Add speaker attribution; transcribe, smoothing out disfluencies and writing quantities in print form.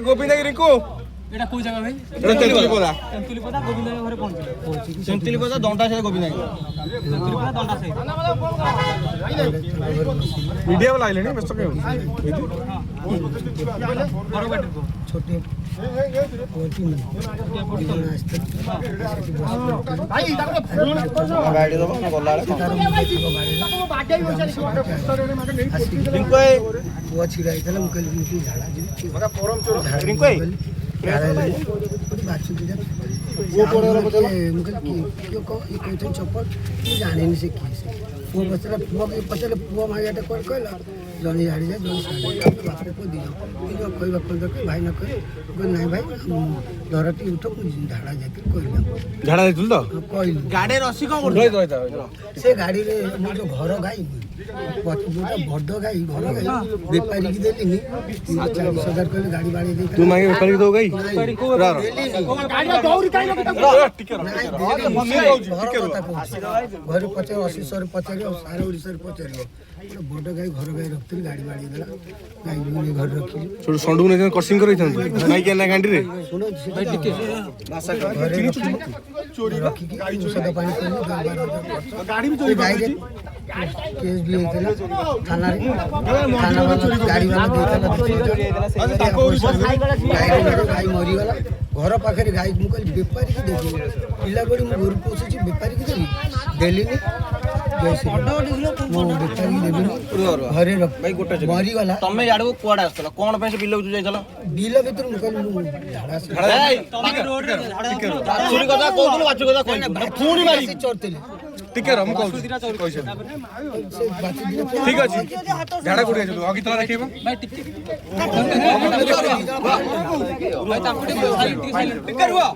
Speaker 1: गोविंदगिरी को एटा कोई जगह भाई एटा तेंतुलीपदा गोविंद घरे पहुंची तेंतुलीपदा दंडा से गोविंद तेंतुलीपदा दंडा से मीडिया वाला आइले नहीं व्यस्त के बड़ो बैटर को छोटे कोटी में भाई ताको फोन गाड़ी दबो ना बोला बाटे लिंको वो छिड़ा इतला मुकल की झाड़ा जी मगा परम चोर लिंको वो पड़े मुकल की यो को ई कोई चप्पल जाने नहीं से की वो बचला पुआ के पचले पुआ मायाटा कोन कहला जनी झाड़ी जा जनी बाप को दी जाओ कोई बाप को भाई न कहे नहीं भाई धरती उठो झाड़ा जाके कहला झाड़ा देतुल तो कहल गाड़ी रसी को से गाड़ी रे मो जो घर गाई बड़ गाई घर गाई व्यापारी की देली 40,000 कहले गाड़ी बाड़ी दे तू मांगे व्यापारी को दो गई व्यापारी को गाड़ी दौरी काई घर 50-80 पचारियो सारे ओडिसा रे पचारियो बड़ गाई घर गाई रखती गाड़ी बाड़ी देला गाई मुनी घर रखी छोड़ संडू ने क्रॉसिंग करई थन गाई के ना गांडी रे सुनो भाई टिके भाषा घरे चोरी रखी की सदा पानी गाड़ी भी चोरी गाई रे केस भी हेतला थाना रे थाना वाला गाड़ी वाला देतला गाई मरी वाला घर पाखरे गाई मुकल व्यापारी की देली पिला बड़ी मु घर पोछी व्यापारी की देली देली ने जैसे मो व्यापारी देली घरे रख भाई गोटे मरी वाला तमे याडो कोडा आस्तला कोन पे से बिल्लो जाइतला बिल्लो भीतर मुकल झाड़ा से रोड रे झाड़ा चोरी कथा कहतलो बाचू कथा कोइ पूरी मारी चोरतली ठीक है हम कहू कैसे ठीक अछि झाड़ा गुडी चलू आगे तला रखेबो भाई टिक भाई तापटे ठीक है रुआ